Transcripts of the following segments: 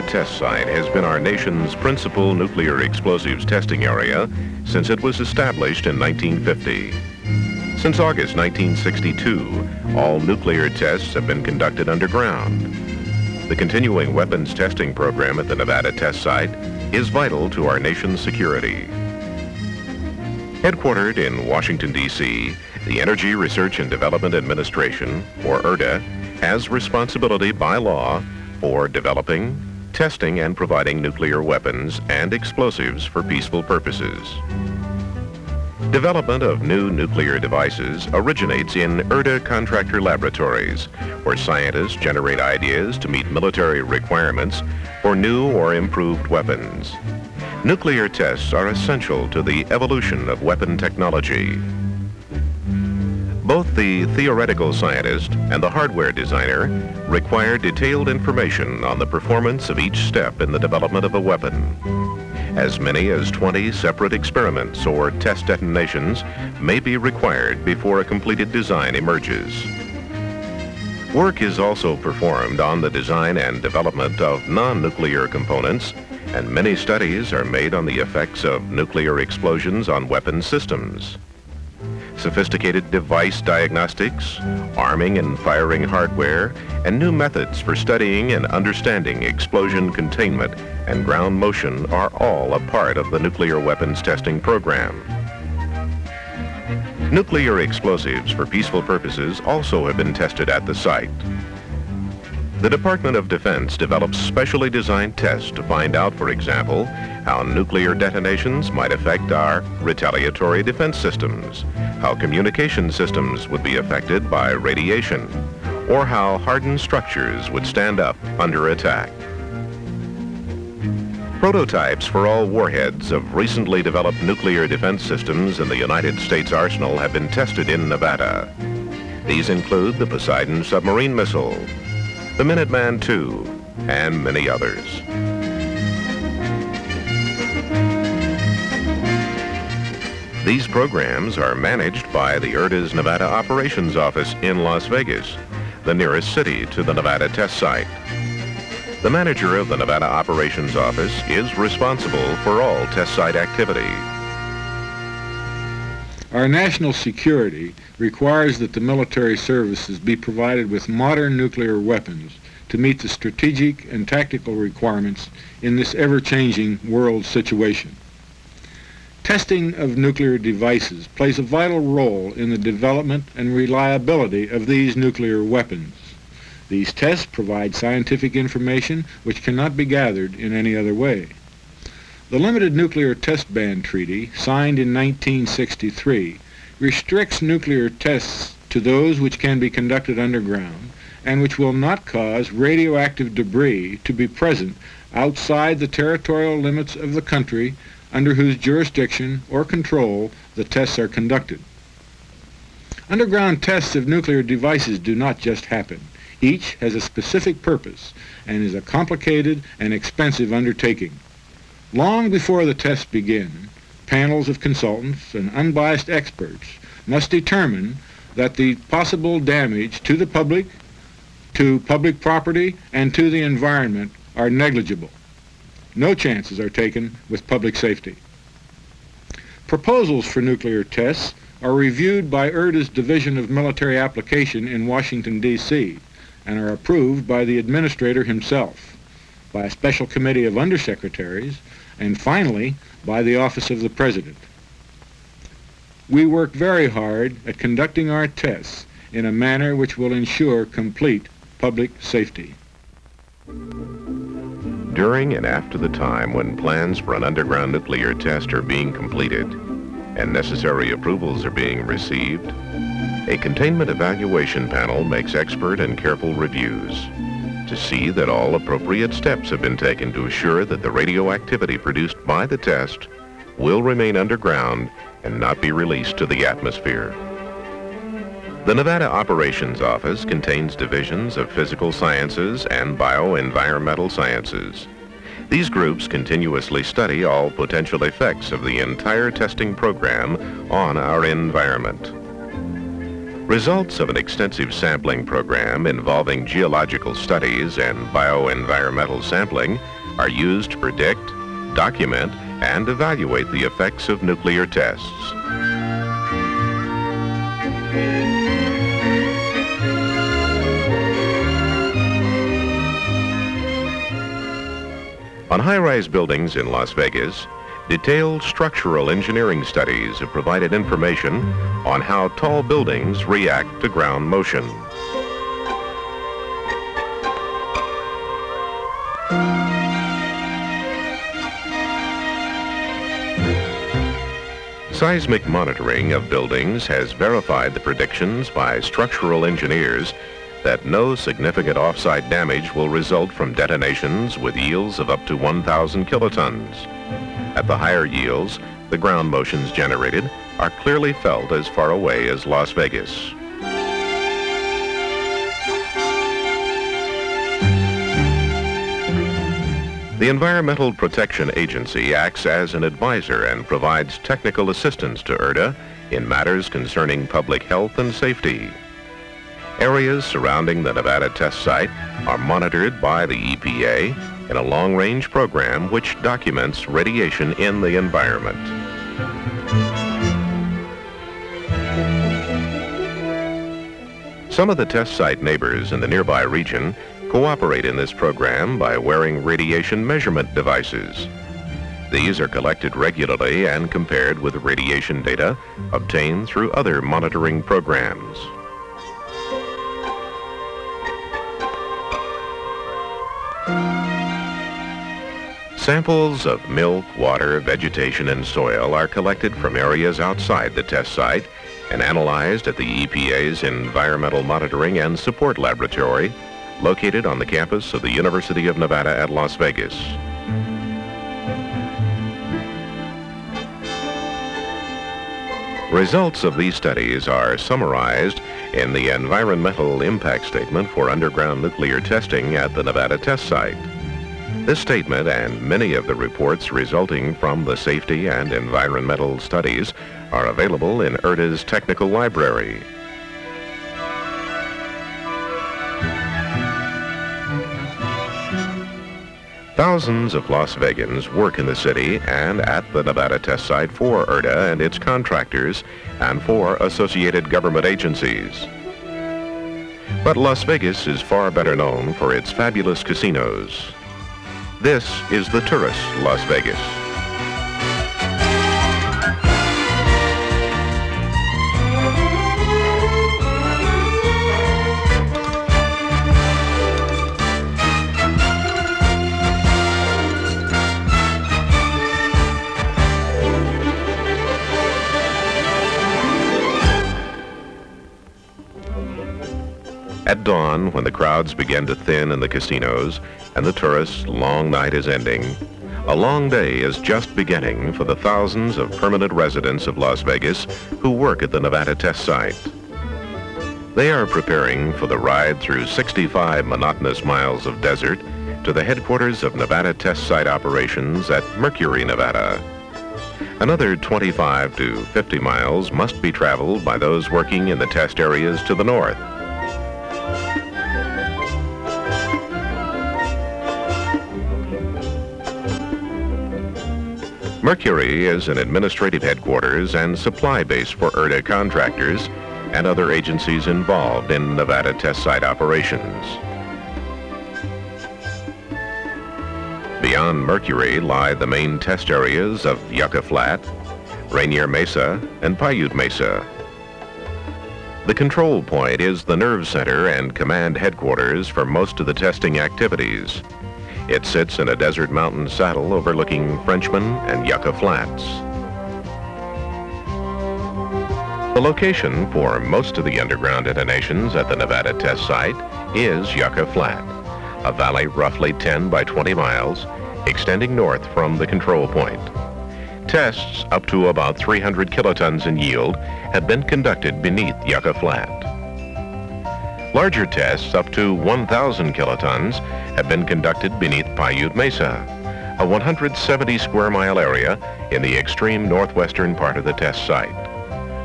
test site has been our nation's principal nuclear explosives testing area since it was established in 1950. Since August 1962, all nuclear tests have been conducted underground. The continuing weapons testing program at the Nevada test site is vital to our nation's security. Headquartered in Washington, D.C., the Energy Research and Development Administration, or ERDA, has responsibility by law for developing, testing, and providing nuclear weapons and explosives for peaceful purposes. Development of new nuclear devices originates in ERDA contractor laboratories, where scientists generate ideas to meet military requirements for new or improved weapons. Nuclear tests are essential to the evolution of weapon technology. Both the theoretical scientist and the hardware designer require detailed information on the performance of each step in the development of a weapon. As many as 20 separate experiments or test detonations may be required before a completed design emerges. Work is also performed on the design and development of non-nuclear components, and many studies are made on the effects of nuclear explosions on weapon systems. Sophisticated device diagnostics, arming and firing hardware, and new methods for studying and understanding explosion containment and ground motion are all a part of the nuclear weapons testing program. Nuclear explosives for peaceful purposes also have been tested at the site. The Department of Defense develops specially designed tests to find out, for example, how nuclear detonations might affect our retaliatory defense systems, how communication systems would be affected by radiation, or how hardened structures would stand up under attack. Prototypes for all warheads of recently developed nuclear defense systems in the United States arsenal have been tested in Nevada. These include the Poseidon submarine missile, the Minuteman II, and many others. These programs are managed by the ERDA's Nevada Operations Office in Las Vegas, the nearest city to the Nevada test site. The manager of the Nevada Operations Office is responsible for all test site activity. Our national security requires that the military services be provided with modern nuclear weapons to meet the strategic and tactical requirements in this ever-changing world situation. Testing of nuclear devices plays a vital role in the development and reliability of these nuclear weapons. These tests provide scientific information which cannot be gathered in any other way. The Limited Nuclear Test Ban Treaty, signed in 1963, restricts nuclear tests to those which can be conducted underground and which will not cause radioactive debris to be present outside the territorial limits of the country under whose jurisdiction or control the tests are conducted. Underground tests of nuclear devices do not just happen. Each has a specific purpose and is a complicated and expensive undertaking. Long before the tests begin, panels of consultants and unbiased experts must determine that the possible damage to the public, to public property, and to the environment are negligible. No chances are taken with public safety. Proposals for nuclear tests are reviewed by ERDA's Division of Military Application in Washington, D.C., and are approved by the administrator himself, by a special committee of undersecretaries, and finally by the Office of the President. We work very hard at conducting our tests in a manner which will ensure complete public safety. During and after the time when plans for an underground nuclear test are being completed and necessary approvals are being received, a containment evaluation panel makes expert and careful reviews to see that all appropriate steps have been taken to assure that the radioactivity produced by the test will remain underground and not be released to the atmosphere. The Nevada Operations Office contains divisions of physical sciences and bioenvironmental sciences. These groups continuously study all potential effects of the entire testing program on our environment. Results of an extensive sampling program involving geological studies and bioenvironmental sampling are used to predict, document, and evaluate the effects of nuclear tests. On high-rise buildings in Las Vegas, detailed structural engineering studies have provided information on how tall buildings react to ground motion. Seismic monitoring of buildings has verified the predictions by structural engineers that no significant offsite damage will result from detonations with yields of up to 1,000 kilotons. At the higher yields, the ground motions generated are clearly felt as far away as Las Vegas. The Environmental Protection Agency acts as an advisor and provides technical assistance to ERDA in matters concerning public health and safety. Areas surrounding the Nevada test site are monitored by the EPA in a long-range program which documents radiation in the environment. Some of the test site neighbors in the nearby region cooperate in this program by wearing radiation measurement devices. These are collected regularly and compared with radiation data obtained through other monitoring programs. Samples of milk, water, vegetation, and soil are collected from areas outside the test site and analyzed at the EPA's Environmental Monitoring and Support Laboratory, located on the campus of the University of Nevada at Las Vegas. Results of these studies are summarized in the Environmental Impact Statement for Underground Nuclear Testing at the Nevada test site. This statement and many of the reports resulting from the safety and environmental studies are available in ERDA's technical library. Thousands of Las Vegans work in the city and at the Nevada test site for ERDA and its contractors and for associated government agencies. But Las Vegas is far better known for its fabulous casinos. This is the tourist Las Vegas. At dawn, when the crowds begin to thin in the casinos and the tourists' long night is ending, a long day is just beginning for the thousands of permanent residents of Las Vegas who work at the Nevada test site. They are preparing for the ride through 65 monotonous miles of desert to the headquarters of Nevada test site operations at Mercury, Nevada. Another 25 to 50 miles must be traveled by those working in the test areas to the north. Mercury is an administrative headquarters and supply base for ERDA contractors and other agencies involved in Nevada test site operations. Beyond Mercury lie the main test areas of Yucca Flat, Rainier Mesa, and Paiute Mesa. The control point is the nerve center and command headquarters for most of the testing activities. It sits in a desert mountain saddle overlooking Frenchman and Yucca Flats. The location for most of the underground detonations at the Nevada test site is Yucca Flat, a valley roughly 10 by 20 miles, extending north from the control point. Tests up to about 300 kilotons in yield have been conducted beneath Yucca Flat. Larger tests up to 1,000 kilotons have been conducted beneath Paiute Mesa, a 170 square mile area in the extreme northwestern part of the test site.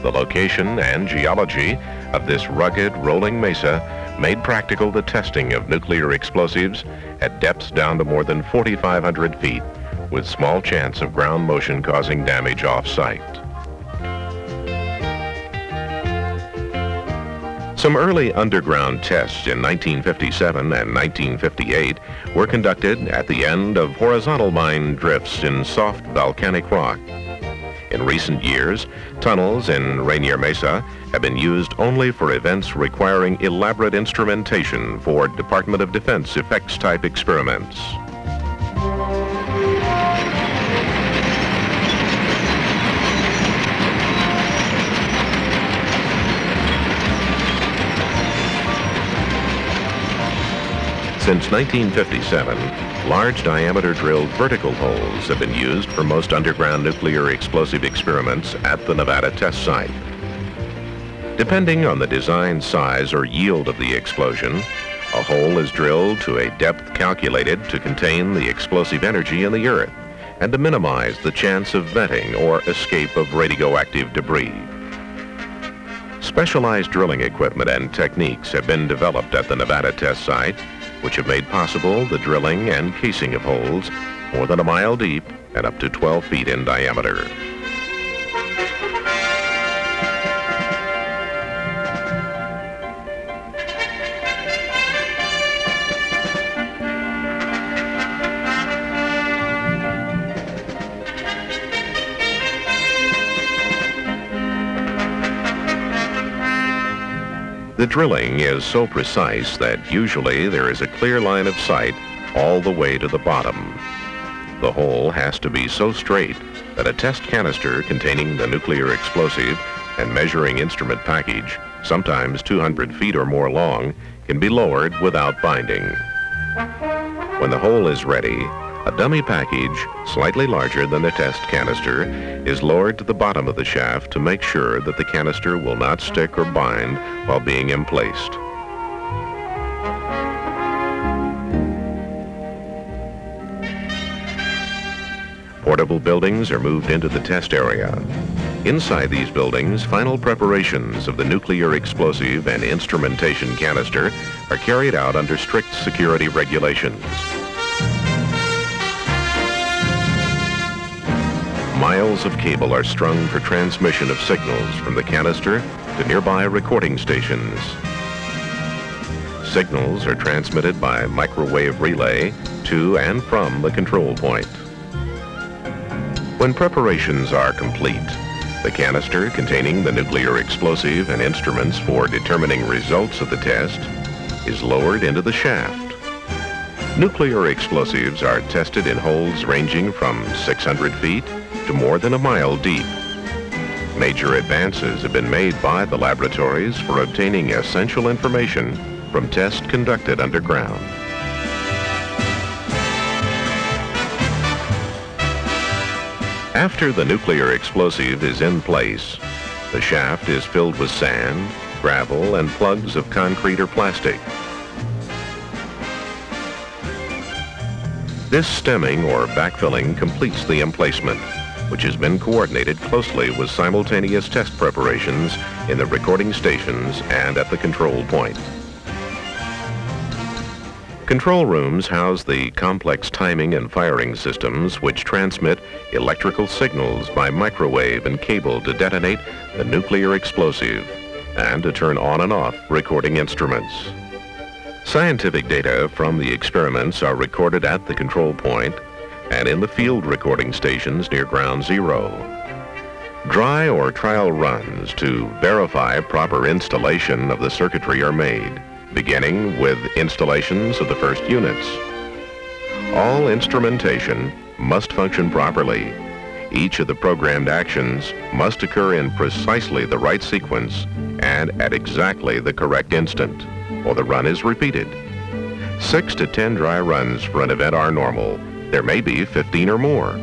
The location and geology of this rugged rolling mesa made practical the testing of nuclear explosives at depths down to more than 4,500 feet, with small chance of ground motion causing damage off-site. Some early underground tests in 1957 and 1958 were conducted at the end of horizontal mine drifts in soft volcanic rock. In recent years, tunnels in Rainier Mesa have been used only for events requiring elaborate instrumentation for Department of Defense effects-type experiments. Since 1957, large diameter drilled vertical holes have been used for most underground nuclear explosive experiments at the Nevada test site. Depending on the design size or yield of the explosion, a hole is drilled to a depth calculated to contain the explosive energy in the earth and to minimize the chance of venting or escape of radioactive debris. Specialized drilling equipment and techniques have been developed at the Nevada test site, which have made possible the drilling and casing of holes more than a mile deep and up to 12 feet in diameter. The drilling is so precise that usually there is a clear line of sight all the way to the bottom. The hole has to be so straight that a test canister containing the nuclear explosive and measuring instrument package, sometimes 200 feet or more long, can be lowered without binding. When the hole is ready, a dummy package, slightly larger than the test canister, is lowered to the bottom of the shaft to make sure that the canister will not stick or bind while being emplaced. Portable buildings are moved into the test area. Inside these buildings, final preparations of the nuclear explosive and instrumentation canister are carried out under strict security regulations. Miles of cable are strung for transmission of signals from the canister to nearby recording stations. Signals are transmitted by microwave relay to and from the control point. When preparations are complete, the canister containing the nuclear explosive and instruments for determining results of the test is lowered into the shaft. Nuclear explosives are tested in holes ranging from 600 feet to more than a mile deep. Major advances have been made by the laboratories for obtaining essential information from tests conducted underground. After the nuclear explosive is in place, the shaft is filled with sand, gravel, and plugs of concrete or plastic. This stemming or backfilling completes the emplacement, which has been coordinated closely with simultaneous test preparations in the recording stations and at the control point. Control rooms house the complex timing and firing systems which transmit electrical signals by microwave and cable to detonate the nuclear explosive and to turn on and off recording instruments. Scientific data from the experiments are recorded at the control point and in the field recording stations near Ground Zero. Dry or trial runs to verify proper installation of the circuitry are made, beginning with installations of the first units. All instrumentation must function properly. Each of the programmed actions must occur in precisely the right sequence and at exactly the correct instant, or the run is repeated. 6 to 10 dry runs for an event are normal. There may be 15 or more.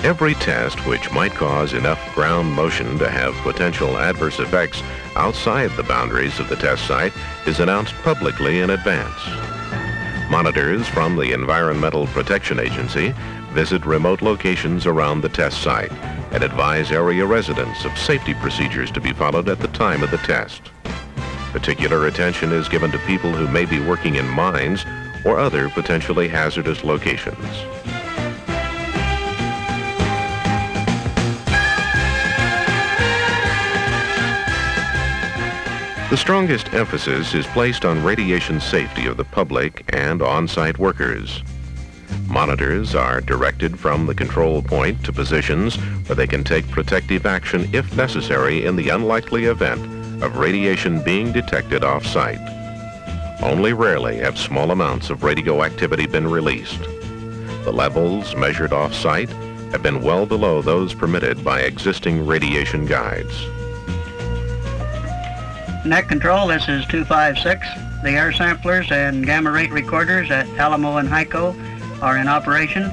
Every test which might cause enough ground motion to have potential adverse effects outside the boundaries of the test site is announced publicly in advance. Monitors from the Environmental Protection Agency visit remote locations around the test site and advise area residents of safety procedures to be followed at the time of the test. Particular attention is given to people who may be working in mines or other potentially hazardous locations. The strongest emphasis is placed on radiation safety of the public and on-site workers. Monitors are directed from the control point to positions where they can take protective action if necessary in the unlikely event of radiation being detected off-site. Only rarely have small amounts of radioactivity been released. The levels measured off-site have been well below those permitted by existing radiation guides. Net control, this is 256. The air samplers and gamma rate recorders at Alamo and Hyco are in operation,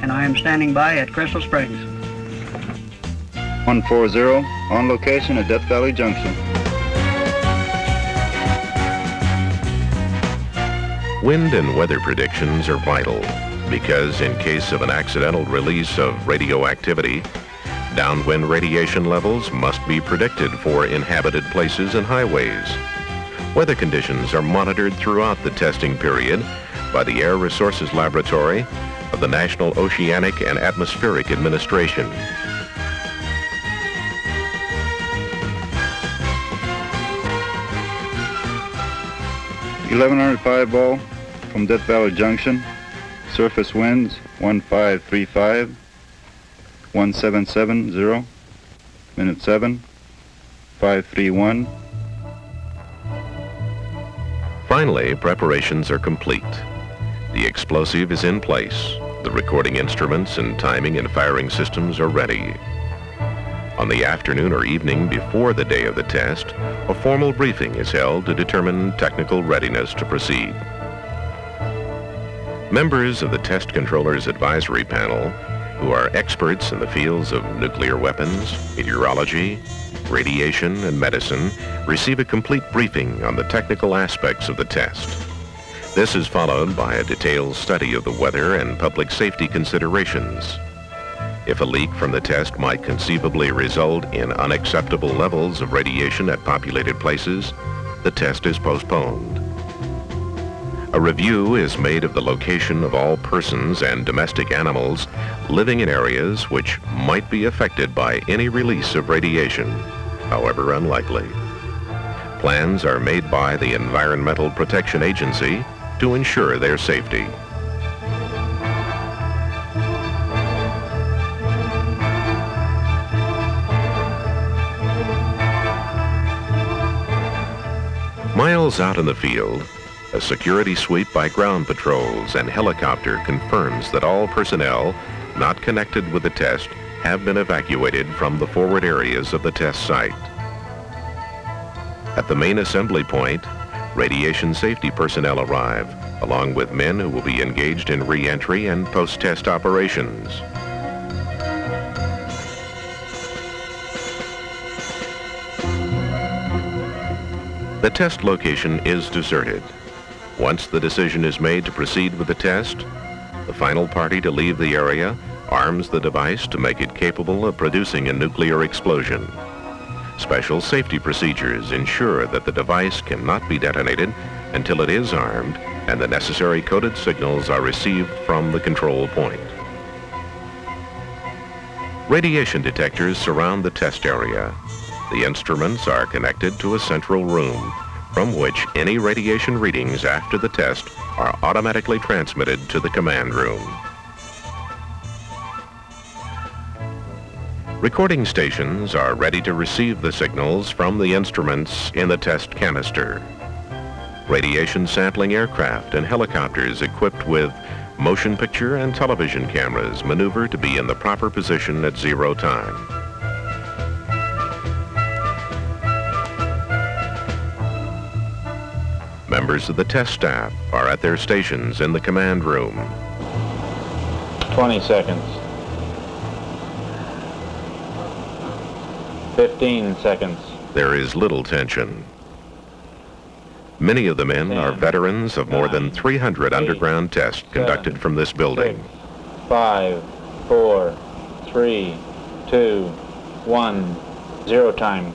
and I am standing by at Crystal Springs. 140, on location at Death Valley Junction. Wind and weather predictions are vital because in case of an accidental release of radioactivity, downwind radiation levels must be predicted for inhabited places and highways. Weather conditions are monitored throughout the testing period by the Air Resources Laboratory of the National Oceanic and Atmospheric Administration. .1105 ball from Death Valley Junction. Surface winds 1535. 1770, minute 7, 531. Finally, preparations are complete. The explosive is in place. The recording instruments and timing and firing systems are ready. On the afternoon or evening before the day of the test, a formal briefing is held to determine technical readiness to proceed. Members of the Test Controllers Advisory Panel, who are experts in the fields of nuclear weapons, meteorology, radiation, and medicine, receive a complete briefing on the technical aspects of the test. This is followed by a detailed study of the weather and public safety considerations. If a leak from the test might conceivably result in unacceptable levels of radiation at populated places, the test is postponed. A review is made of the location of all persons and domestic animals living in areas which might be affected by any release of radiation, however unlikely. Plans are made by the Environmental Protection Agency to ensure their safety. Miles out in the field, a security sweep by ground patrols and helicopter confirms that all personnel not connected with the test have been evacuated from the forward areas of the test site. At the main assembly point, radiation safety personnel arrive, along with men who will be engaged in re-entry and post-test operations. The test location is deserted. Once the decision is made to proceed with the test, the final party to leave the area arms the device to make it capable of producing a nuclear explosion. Special safety procedures ensure that the device cannot be detonated until it is armed and the necessary coded signals are received from the control point. Radiation detectors surround the test area. The instruments are connected to a central room from which any radiation readings after the test are automatically transmitted to the command room. Recording stations are ready to receive the signals from the instruments in the test canister. Radiation sampling aircraft and helicopters equipped with motion picture and television cameras maneuver to be in the proper position at zero time. Members of the test staff are at their stations in the command room. 20 seconds. 15 seconds. There is little tension. Many of the men are 10, veterans of more than 9, 300 8, underground tests conducted 7, from this building. 5, 4, 3, 2, 1, 0 time.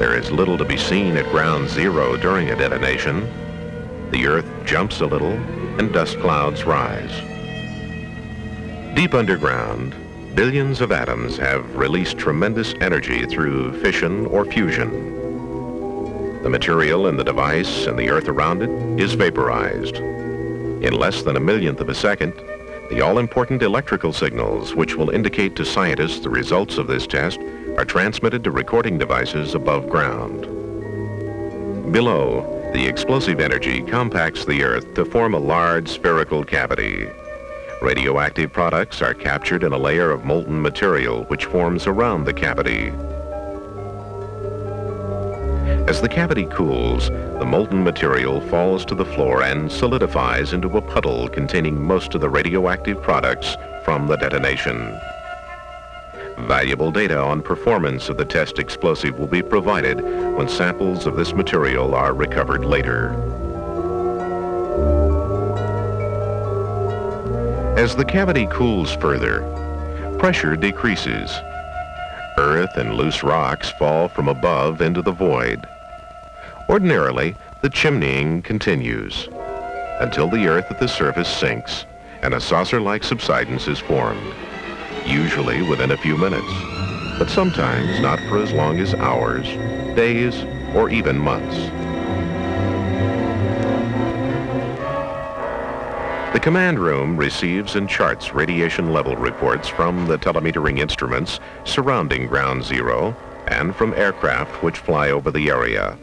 There is little to be seen at ground zero during a detonation. The Earth jumps a little and dust clouds rise. Deep underground, billions of atoms have released tremendous energy through fission or fusion. The material in the device and the Earth around it is vaporized. In less than a millionth of a second, the all-important electrical signals, which will indicate to scientists the results of this test, are transmitted to recording devices above ground. Below, the explosive energy compacts the Earth to form a large spherical cavity. Radioactive products are captured in a layer of molten material which forms around the cavity. As the cavity cools, the molten material falls to the floor and solidifies into a puddle containing most of the radioactive products from the detonation. Valuable data on performance of the test explosive will be provided when samples of this material are recovered later. As the cavity cools further, pressure decreases. Earth and loose rocks fall from above into the void. Ordinarily, the chimneying continues until the Earth at the surface sinks and a saucer-like subsidence is formed, usually within a few minutes, but sometimes not for as long as hours, days, or even months. The command room receives and charts radiation level reports from the telemetering instruments surrounding Ground Zero and from aircraft which fly over the area.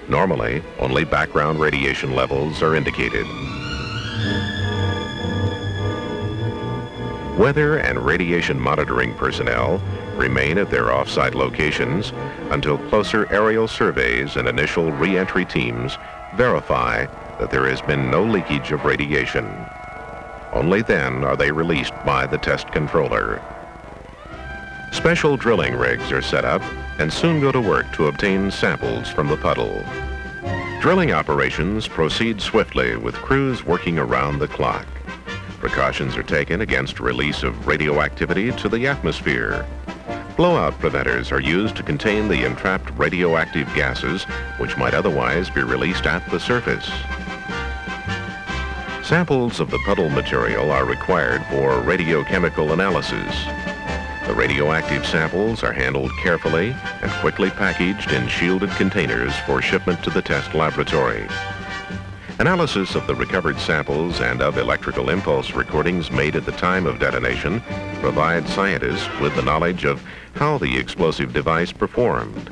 Normally, only background radiation levels are indicated. Weather and radiation monitoring personnel remain at their off-site locations until closer aerial surveys and initial re-entry teams verify that there has been no leakage of radiation. Only then are they released by the test controller. Special drilling rigs are set up and soon go to work to obtain samples from the puddle. Drilling operations proceed swiftly with crews working around the clock. Precautions are taken against release of radioactivity to the atmosphere. Blowout preventers are used to contain the entrapped radioactive gases which might otherwise be released at the surface. Samples of the puddle material are required for radiochemical analysis. The radioactive samples are handled carefully and quickly packaged in shielded containers for shipment to the test laboratory. Analysis of the recovered samples and of electrical impulse recordings made at the time of detonation provide scientists with the knowledge of how the explosive device performed.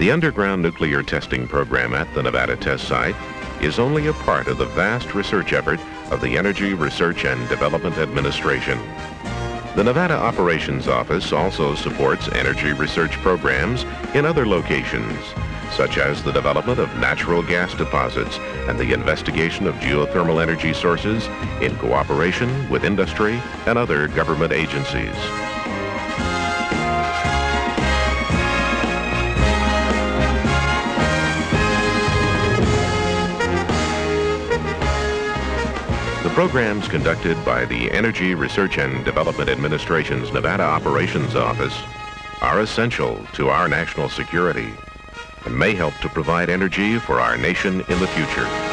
The underground nuclear testing program at the Nevada test site is only a part of the vast research effort of the Energy Research and Development Administration. The Nevada Operations Office also supports energy research programs in other locations, such as the development of natural gas deposits and the investigation of geothermal energy sources in cooperation with industry and other government agencies. The programs conducted by the Energy Research and Development Administration's Nevada Operations Office are essential to our national security and may help to provide energy for our nation in the future.